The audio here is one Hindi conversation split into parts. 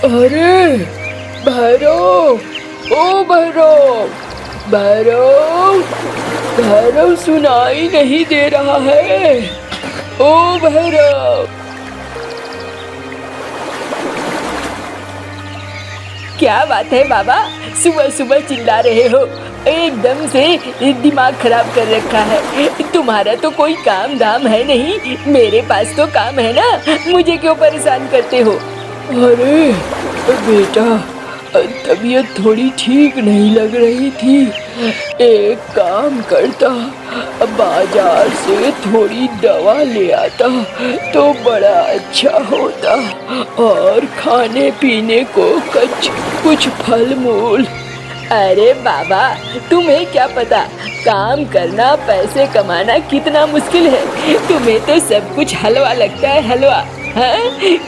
अरे भैरव, ओ भैरव, भैरव, भैरव सुनाई नहीं दे रहा है। ओ भैरव। क्या बात है बाबा, सुबह सुबह चिल्ला रहे हो? एकदम से दिमाग खराब कर रखा है। तुम्हारा तो कोई काम धाम है नहीं, मेरे पास तो काम है ना, मुझे क्यों परेशान करते हो? अरे बेटा, तबीयत थोड़ी ठीक नहीं लग रही थी। एक काम करता, बाजार से थोड़ी दवा ले आता तो बड़ा अच्छा होता, और खाने पीने को कुछ फल मूल। अरे बाबा, तुम्हें क्या पता काम करना पैसे कमाना कितना मुश्किल है। तुम्हें तो सब कुछ हलवा लगता है, हलवा। हाँ,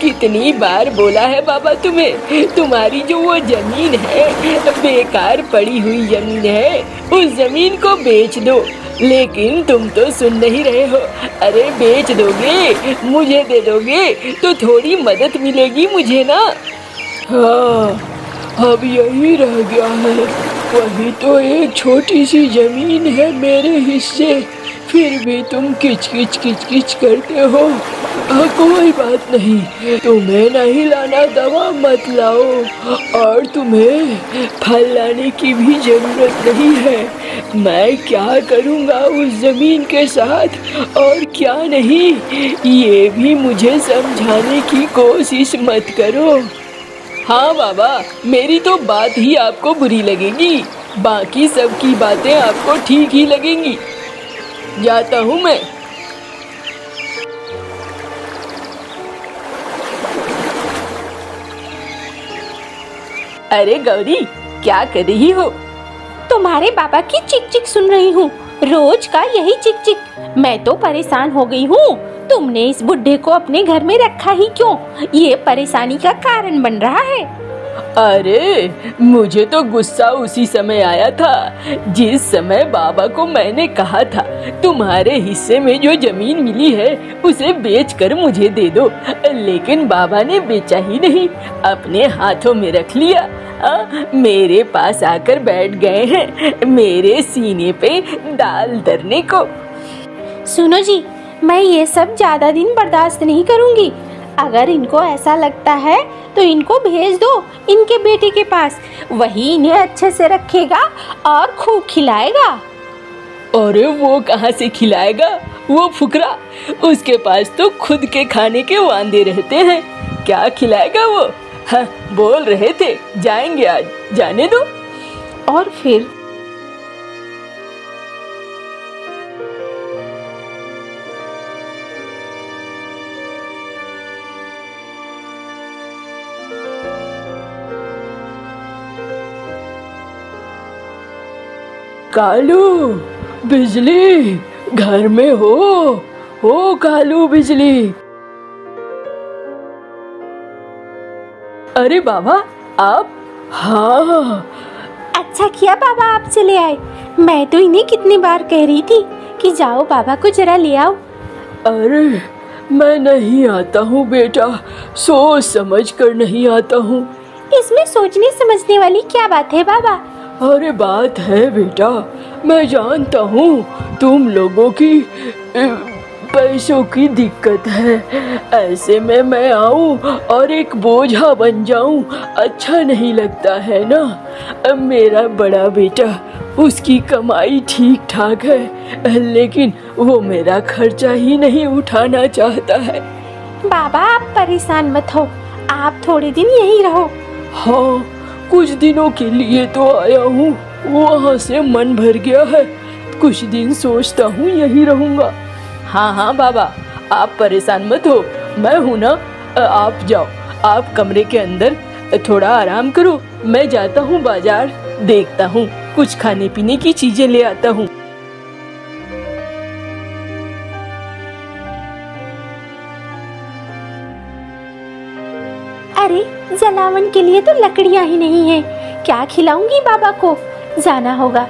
कितनी बार बोला है बाबा तुम्हें, तुम्हारी जो वो जमीन है, बेकार पड़ी हुई जमीन है, उस जमीन को बेच दो। लेकिन तुम तो सुन नहीं रहे हो। अरे बेच दोगे, मुझे दे दोगे तो थोड़ी मदद मिलेगी मुझे ना। हाँ, अब यही रह गया है। वही तो एक छोटी सी जमीन है मेरे हिस्से, फिर भी तुम किच किच किच किच करते हो। कोई बात नहीं, तुम्हें नहीं लाना दवा मत लाओ, और तुम्हें फल लाने की भी जरूरत नहीं है। मैं क्या करूँगा उस जमीन के साथ और क्या नहीं, ये भी मुझे समझाने की कोशिश मत करो। हाँ बाबा, मेरी तो बात ही आपको बुरी लगेगी, बाकी सब की बातें आपको ठीक ही लगेंगी। जाता हूँ मैं। अरे गौरी, क्या कर रही हो? तुम्हारे बाबा की चिक चिक सुन रही हूँ, रोज का यही चिक चिक। मैं तो परेशान हो गई हूँ। तुमने इस बुड्ढे को अपने घर में रखा ही क्यों? ये परेशानी का कारण बन रहा है। अरे मुझे तो गुस्सा उसी समय आया था जिस समय बाबा को मैंने कहा था तुम्हारे हिस्से में जो जमीन मिली है उसे बेचकर मुझे दे दो, लेकिन बाबा ने बेचा ही नहीं, अपने हाथों में रख लिया। मेरे पास आकर बैठ गए हैं मेरे सीने पे दाल धरने को। सुनो जी, मैं ये सब ज्यादा दिन बर्दाश्त नहीं करूँगी। अगर इनको ऐसा लगता है तो इनको भेज दो इनके बेटे के पास, वही इन्हें अच्छे से रखेगा और खूब खिलाएगा। अरे वो कहाँ से खिलाएगा, वो फुकरा, उसके पास तो खुद के खाने के वांदे रहते हैं, क्या खिलाएगा वो? हाँ, बोल रहे थे जाएंगे आज, जाने दो। और फिर कालू, बिजली घर में हो कालू बिजली। अरे बाबा आप? हाँ। अच्छा किया बाबा आप चले आए। मैं तो इन्हें कितनी बार कह रही थी कि जाओ बाबा को जरा ले आओ। अरे मैं नहीं आता हूँ बेटा, सोच समझ कर नहीं आता हूँ। इसमें सोचने समझने वाली क्या बात है बाबा? अरे बात है बेटा, मैं जानता हूँ तुम लोगों की पैसों की दिक्कत है, ऐसे में मैं आऊँ और एक बोझा बन जाऊँ, अच्छा नहीं लगता है ना। अब मेरा बड़ा बेटा, उसकी कमाई ठीक ठाक है, लेकिन वो मेरा खर्चा ही नहीं उठाना चाहता है। बाबा आप परेशान मत हो, आप थोड़े दिन यहीं रहो। हाँ, कुछ दिनों के लिए तो आया हूँ, वहाँ से मन भर गया है, कुछ दिन सोचता हूँ यहीं रहूँगा। हाँ हाँ बाबा, आप परेशान मत हो, मैं हूँ ना। आप जाओ, आप कमरे के अंदर थोड़ा आराम करो, मैं जाता हूँ बाजार, देखता हूँ कुछ खाने पीने की चीजें ले आता हूँ। अरे जलावन के लिए तो लकड़ियाँ ही नहीं है, क्या खिलाऊंगी बाबा को? जाना होगा।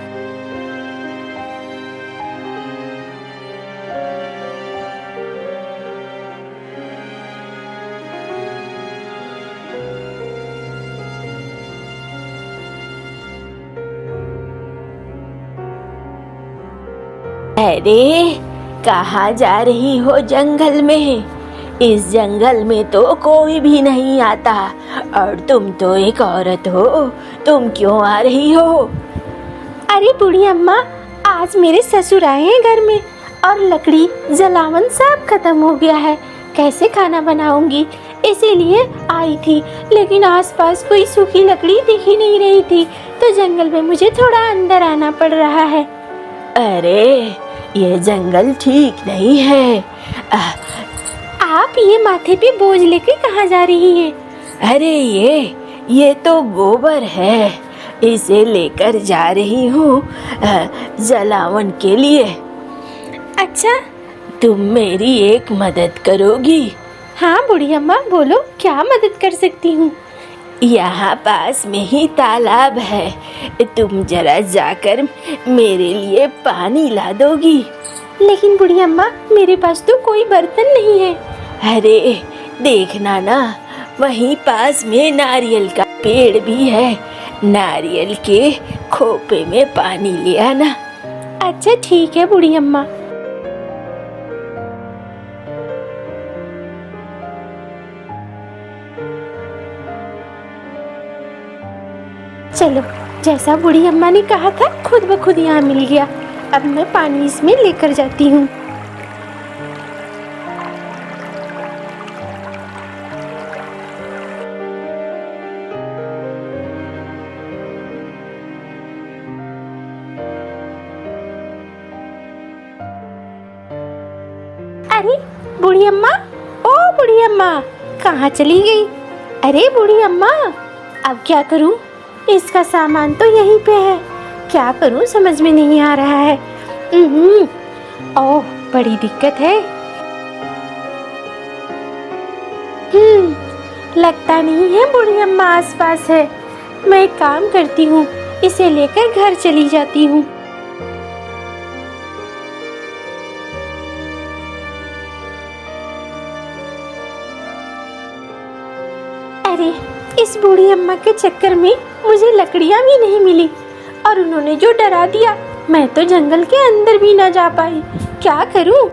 अरे कहाँ जा रही हो जंगल में? इस जंगल में तो कोई भी नहीं आता और तुम तो एक औरत हो, तुम क्यों आ रही हो? अरे बूढ़ी अम्मा, आज मेरे ससुर आए हैं घर में और लकड़ी जलावन सब खत्म हो गया है, कैसे खाना बनाऊंगी, इसीलिए आई थी। लेकिन आसपास कोई सूखी लकड़ी दिख ही नहीं रही थी, तो जंगल में मुझे थोड़ा अंदर आना पड़ रहा है। अरे ये जंगल ठीक नहीं है। आप ये माथे पे बोझ लेके कहाँ जा रही हैं? अरे ये तो गोबर है, इसे लेकर जा रही हूँ जलावन के लिए। अच्छा, तुम मेरी एक मदद करोगी? हाँ बूढ़ी अम्मा, बोलो क्या मदद कर सकती हूँ? यहाँ पास में ही तालाब है, तुम जरा जाकर मेरे लिए पानी ला दोगी? लेकिन बूढ़ी अम्मा, मेरे पास तो कोई बर्तन नहीं है। अरे देखना ना, वहीं पास में नारियल का पेड़ भी है, नारियल के खोपे में पानी ले आना। अच्छा ठीक है बूढ़ी अम्मा। चलो, जैसा बूढ़ी अम्मा ने कहा था खुद ब खुद यहाँ मिल गया। अब मैं पानी इसमें लेकर जाती हूँ। अरे बूढ़ी अम्मा, ओ बूढ़ी अम्मा, कहाँ चली गई? अरे बूढ़ी अम्मा, अब क्या करूँ? इसका सामान तो यहीं पे है, क्या करूँ समझ में नहीं आ रहा है। ओह, बड़ी दिक्कत है। लगता नहीं है बूढ़ी अम्मा आसपास है। मैं एक काम करती हूँ, इसे लेकर घर चली जाती हूँ। अरे इस बूढ़ी अम्मा के चक्कर में मुझे लकड़ियाँ भी नहीं मिली और उन्होंने जो डरा दिया, मैं तो जंगल के अंदर भी ना जा पाई। क्या करूं?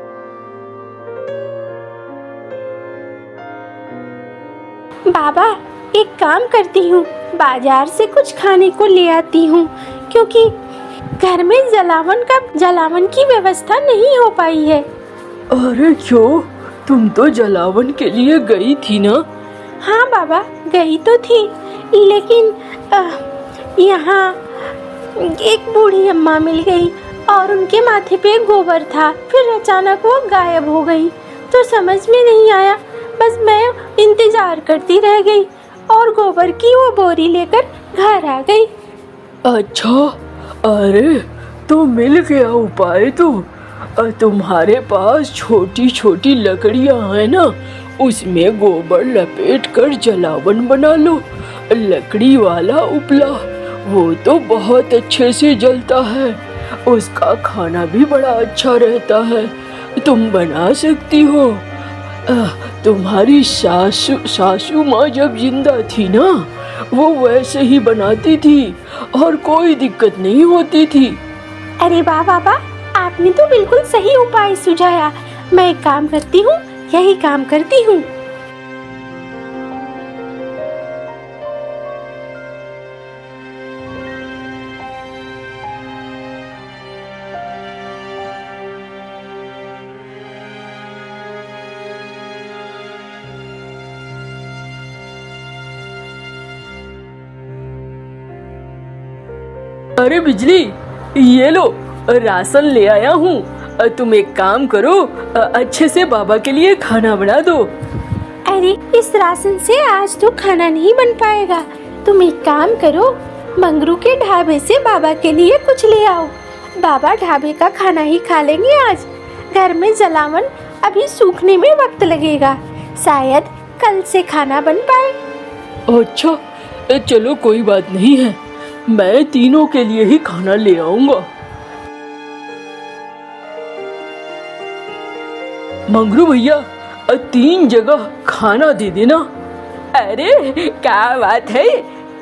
बाबा, एक काम करती हूँ, बाजार से कुछ खाने को ले आती हूँ, क्योंकि घर में जलावन की व्यवस्था नहीं हो पाई है। अरे क्यों, तुम तो जलावन के लिए गई थी ना? हाँ बाबा, गई तो थी, लेकिन यहाँ एक बूढ़ी अम्मा मिल गई और उनके माथे पे गोबर था, फिर अचानक वो गायब हो गई, तो समझ में नहीं आया, बस मैं इंतजार करती रह गई और गोबर की वो बोरी लेकर घर आ गई। अच्छा, अरे तो मिल गया उपाय तो। तुम्हारे पास छोटी छोटी लकड़ियाँ हैं ना, उसमें गोबर लपेट कर जलावन बना लो। लकड़ी वाला उपला वो तो बहुत अच्छे से जलता है, उसका खाना भी बड़ा अच्छा रहता है, तुम बना सकती हो। तुम्हारी सासू माँ जब जिंदा थी ना, वो वैसे ही बनाती थी और कोई दिक्कत नहीं होती थी। अरे वाह बाबा, आपने तो बिल्कुल सही उपाय सुझाया। मैं एक काम करती हूँ, यही काम करती हूँ। अरे बिजली, ये लो राशन ले आया हूँ, तुम एक काम करो, अच्छे से बाबा के लिए खाना बना दो। अरे इस राशन से आज तो खाना नहीं बन पाएगा, तुम एक काम करो, मंगरू के ढाबे से बाबा के लिए कुछ ले आओ। बाबा ढाबे का खाना ही खा लेंगे आज। घर में जलावन अभी सूखने में वक्त लगेगा, शायद कल से खाना बन पाए। अच्छा, चलो कोई बात नहीं है, मैं तीनों के लिए ही खाना ले आऊंगा। मंगरू भैया, 3 जगह खाना दे देना। अरे क्या बात है,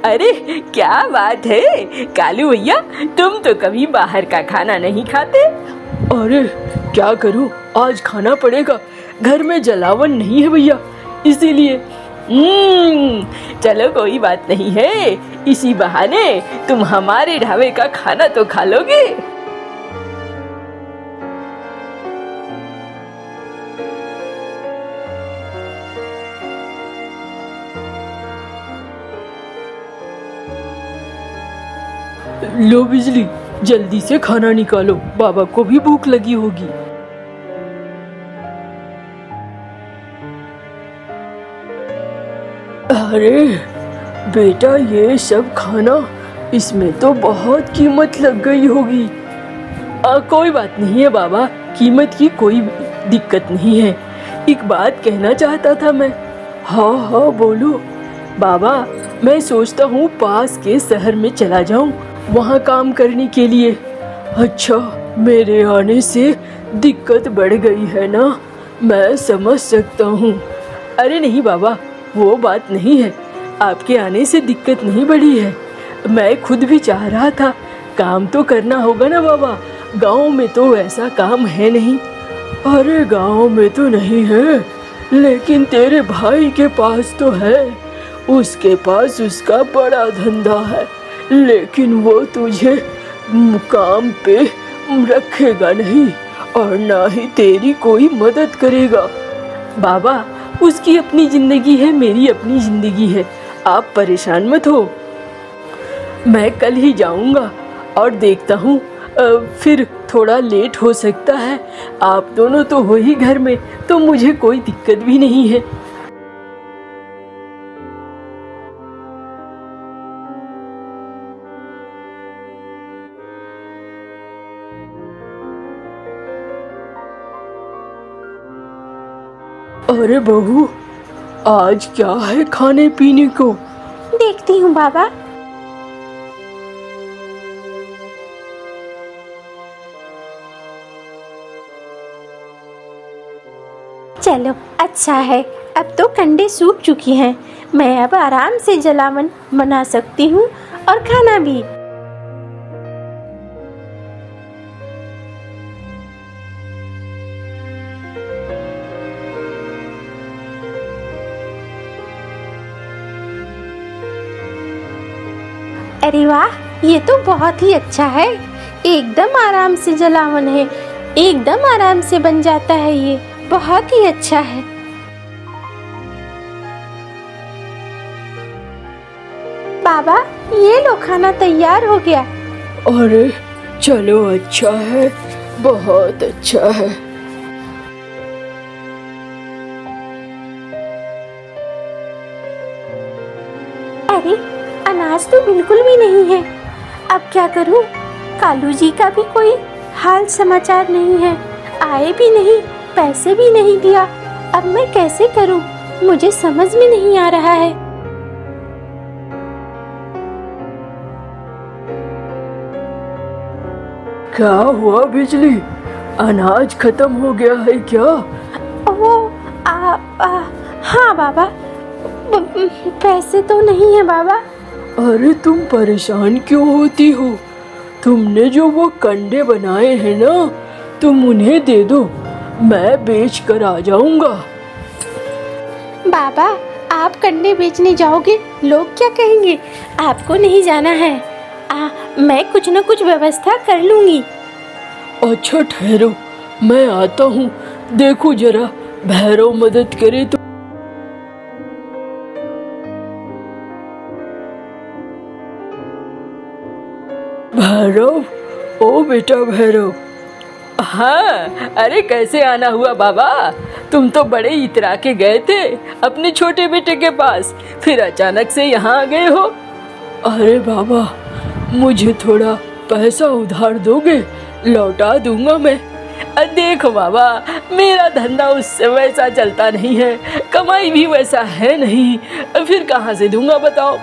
अरे क्या बात है कालू भैया, तुम तो कभी बाहर का खाना नहीं खाते अरे क्या करूं, आज खाना पड़ेगा, घर में जलावन नहीं है भैया, इसीलिए। चलो कोई बात नहीं है, इसी बहाने तुम हमारे ढाबे का खाना तो खा लोगे। लो बिजली, जल्दी से खाना निकालो, बाबा को भी भूख लगी होगी। अरे बेटा, ये सब खाना, इसमें तो बहुत कीमत लग गई होगी। कोई बात नहीं है बाबा, कीमत की कोई दिक्कत नहीं है। एक बात कहना चाहता था मैं। हाँ हाँ बोलो। बाबा, मैं सोचता हूँ पास के शहर में चला जाऊँ, वहाँ काम करने के लिए। अच्छा, मेरे आने से दिक्कत बढ़ गई है ना, मैं समझ सकता हूँ। अरे नहीं बाबा, वो बात नहीं है, आपके आने से दिक्कत नहीं बढ़ी है। मैं खुद भी चाह रहा था, काम तो करना होगा ना बाबा, गांव में तो ऐसा काम है नहीं। अरे गांव में तो नहीं है, लेकिन तेरे भाई के पास तो है, उसके पास उसका बड़ा धंधा है, लेकिन वो तुझे काम पे रखेगा नहीं और ना ही तेरी कोई मदद करेगा। बाबा, उसकी अपनी जिंदगी है, मेरी अपनी जिंदगी है, आप परेशान मत हो। मैं कल ही जाऊंगा और देखता हूँ, फिर थोड़ा लेट हो सकता है, आप दोनों तो हो ही घर में, तो मुझे कोई दिक्कत भी नहीं है। अरे बहू, आज क्या है खाने पीने को? देखती हूँ बाबा। चलो अच्छा है, अब तो कंडे सूख चुकी हैं, मैं अब आराम से जलावन बना सकती हूँ और खाना भी। अरे वाह, ये तो बहुत ही अच्छा है, एकदम आराम से जलावन है, एकदम आराम से बन जाता है, ये बहुत ही अच्छा है। बाबा, ये लो खाना तैयार हो गया। अरे चलो, अच्छा है, बहुत अच्छा है। अरे अनाज तो बिल्कुल भी नहीं है, अब क्या करूं? कालू जी का भी कोई हाल समाचार नहीं है, आए भी नहीं, पैसे भी नहीं दिया, अब मैं कैसे करूं? मुझे समझ में नहीं आ रहा है। क्या हुआ बिजली, अनाज खत्म हो गया है क्या? वो हाँ बाबा, पैसे तो नहीं है बाबा। अरे तुम परेशान क्यों होती हो? तुमने जो वो कंडे बनाए हैं ना, तुम उन्हें दे दो, मैं बेच कर आ जाऊंगा। बाबा, आप कंडे बेचने जाओगे, लोग क्या कहेंगे? आपको नहीं जाना है, मैं कुछ न कुछ व्यवस्था कर लूंगी। अच्छा ठहरो, मैं आता हूँ, देखो जरा भैरव मदद करे तो। भैरव, ओ बेटा भैरव। हाँ, अरे कैसे आना हुआ बाबा, तुम तो बड़े इतरा के गए थे अपने छोटे बेटे के पास, फिर अचानक से यहाँ आ गए हो। अरे बाबा, मुझे थोड़ा पैसा उधार दोगे, लौटा दूंगा मैं। देखो बाबा, मेरा धंधा उससे वैसा चलता नहीं है, कमाई भी वैसा है नहीं, फिर कहाँ से दूंगा बताओ।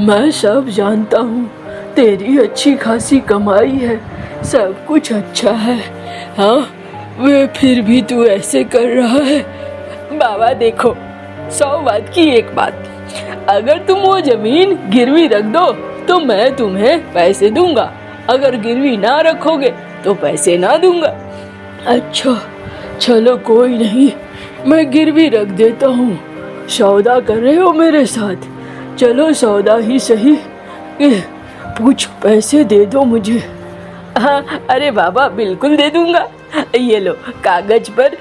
मैं सब जानता हूँ, तेरी अच्छी खासी कमाई है, सब कुछ अच्छा है, हाँ, वे फिर भी तू ऐसे कर रहा है। बाबा देखो, 100 बात की एक बात, अगर तुम वो जमीन गिरवी रख दो तो मैं तुम्हें पैसे दूंगा, अगर गिरवी ना रखोगे तो पैसे ना दूंगा। अच्छा चलो कोई नहीं, मैं गिरवी रख देता हूँ। सौदा कर रहे हो मेरे साथ? चलो सौदा ही सही, कुछ पैसे दे दो मुझे। हाँ अरे बाबा बिल्कुल दे दूंगा। ये लो कागज पर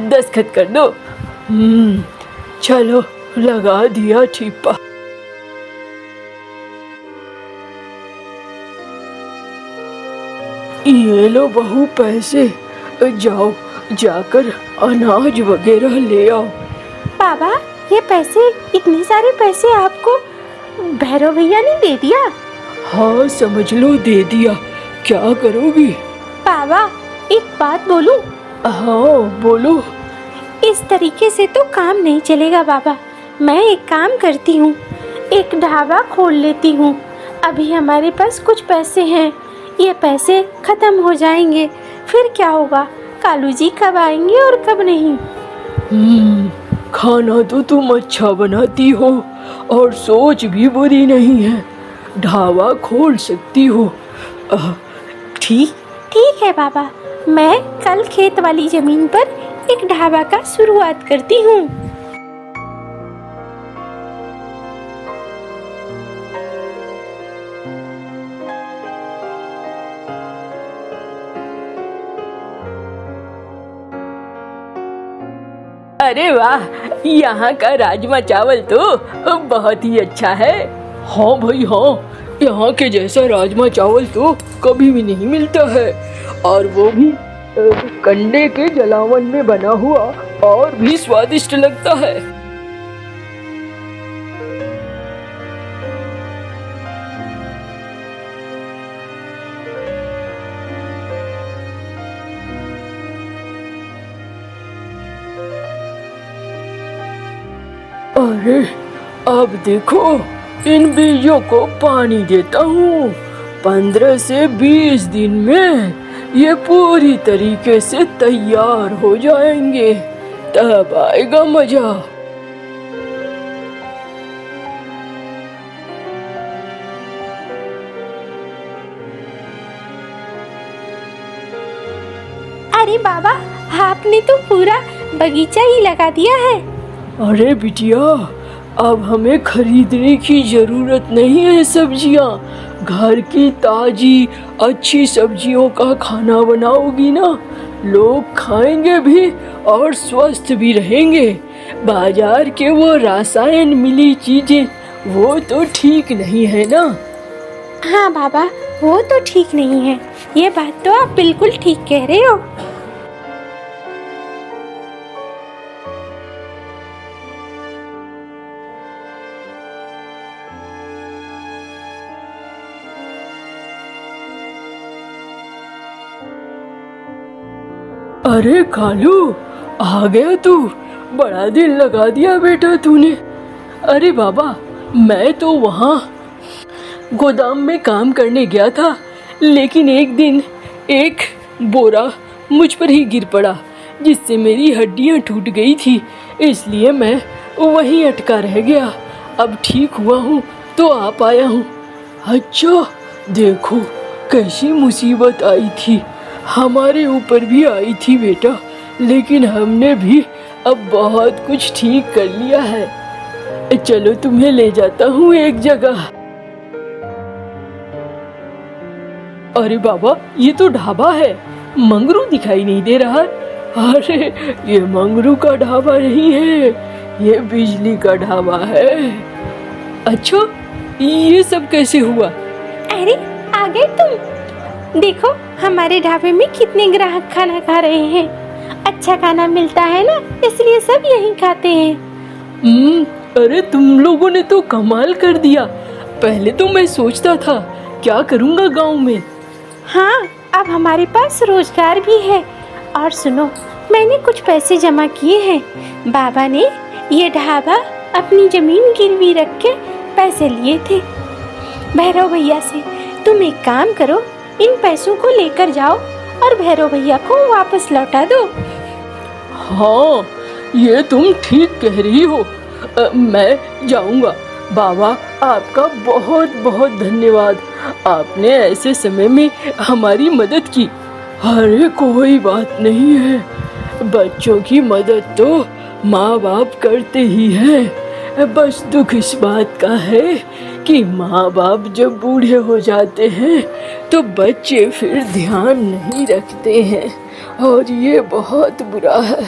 दस्तखत कर दो। चलो लगा दिया ठिप्पा। ये लो बहू पैसे, जाओ जाकर अनाज वगैरह ले आओ। बाबा ये पैसे, इतने सारे पैसे आपको भैरव भैया ने दे दिया? हाँ समझ लो दे दिया, क्या करोगी? बाबा एक बात बोलूं? हाँ बोलो। इस तरीके से तो काम नहीं चलेगा बाबा। मैं एक काम करती हूँ, एक ढाबा खोल लेती हूँ। अभी हमारे पास कुछ पैसे हैं, ये पैसे खत्म हो जाएंगे, फिर क्या होगा? कालू जी कब आएंगे और कब नहीं। खाना तो तुम अच्छा बनाती हो और सोच भी बुरी नहीं है, ढाबा खोल सकती हो। ठीक है बाबा, मैं कल खेत वाली जमीन पर एक ढाबा का शुरुआत करती हूँ। अरे वाह, यहाँ का राजमा चावल तो बहुत ही अच्छा है। हाँ भाई हाँ, यहाँ के जैसा राजमा चावल तो कभी भी नहीं मिलता है, और वो भी कंडे के जलावन में बना हुआ, और भी स्वादिष्ट लगता है। अरे अब देखो, इन बीजों को पानी देता हूँ। 15 से 20 दिन में ये पूरी तरीके से तैयार हो जाएंगे, तब आएगा मजा। अरे बाबा, आपने तो पूरा बगीचा ही लगा दिया है। अरे बिटिया, अब हमें खरीदने की जरूरत नहीं है सब्जियाँ। घर की ताजी अच्छी सब्जियों का खाना बनाओगी ना, लोग खाएंगे भी और स्वस्थ भी रहेंगे। बाजार के वो रसायन मिली चीजें वो तो ठीक नहीं है ना। हाँ बाबा, वो तो ठीक नहीं है, ये बात तो आप बिल्कुल ठीक कह रहे हो। अरे कालू, आ गया तू? बड़ा दिल लगा दिया बेटा तूने। अरे बाबा, मैं तो वहाँ गोदाम में काम करने गया था, लेकिन एक दिन एक बोरा मुझ पर ही गिर पड़ा, जिससे मेरी हड्डियाँ टूट गई थी, इसलिए मैं वहीं अटका रह गया। अब ठीक हुआ हूँ तो आ पाया हूँ। अच्छा देखो कैसी मुसीबत आई थी, हमारे ऊपर भी आई थी बेटा, लेकिन हमने भी अब बहुत कुछ ठीक कर लिया है। चलो तुम्हें ले जाता हूँ एक जगह। अरे बाबा, ये तो ढाबा है, मंगरू दिखाई नहीं दे रहा। अरे ये मंगरू का ढाबा नहीं है, ये बिजली का ढाबा है। अच्छा, ये सब कैसे हुआ? अरे आ गए तुम। देखो हमारे ढाबे में कितने ग्राहक खाना खा रहे हैं। अच्छा खाना मिलता है ना, इसलिए सब यहीं खाते हैं। अरे तुम लोगों ने तो कमाल कर दिया। पहले तो मैं सोचता था क्या करूँगा गांव में। हाँ, अब हमारे पास रोजगार भी है। और सुनो, मैंने कुछ पैसे जमा किए हैं। बाबा ने ये ढाबा अपनी जमीन गिरवी रख के पैसे लिए थे भैरव भैया से। तुम एक काम करो, इन पैसों को लेकर जाओ और भैरव भैया को वापस लौटा दो। हाँ, ये तुम ठीक कह रही हो। मैं जाऊंगा। बाबा, आपका बहुत बहुत धन्यवाद, आपने ऐसे समय में हमारी मदद की। अरे कोई बात नहीं है, बच्चों की मदद तो माँ बाप करते ही हैं। बस दुख इस बात का है कि माँ बाप जब बूढ़े हो जाते हैं तो बच्चे फिर ध्यान नहीं रखते हैं, और ये बहुत बुरा है।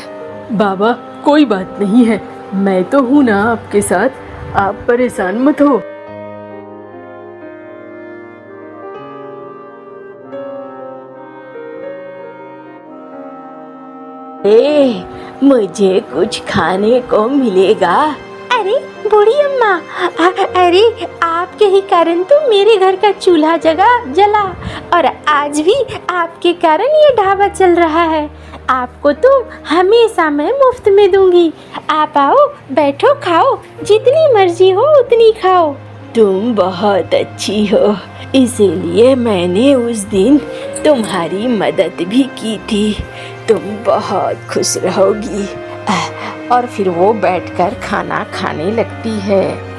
बाबा कोई बात नहीं है, मैं तो हूँ ना आपके साथ, आप परेशान मत हो। मुझे कुछ खाने को मिलेगा? अरे बूढ़ी अम्मा, अरे आपके ही कारण तो मेरे घर का चूल्हा जला, और आज भी आपके कारण ये ढाबा चल रहा है। आपको तो हमेशा मैं मुफ्त में दूंगी। आप आओ, बैठो, खाओ, जितनी मर्जी हो उतनी खाओ। तुम बहुत अच्छी हो, इसीलिए मैंने उस दिन तुम्हारी मदद भी की थी। तुम बहुत खुश रहोगी। और फिर वो बैठकर खाना खाने लगती है।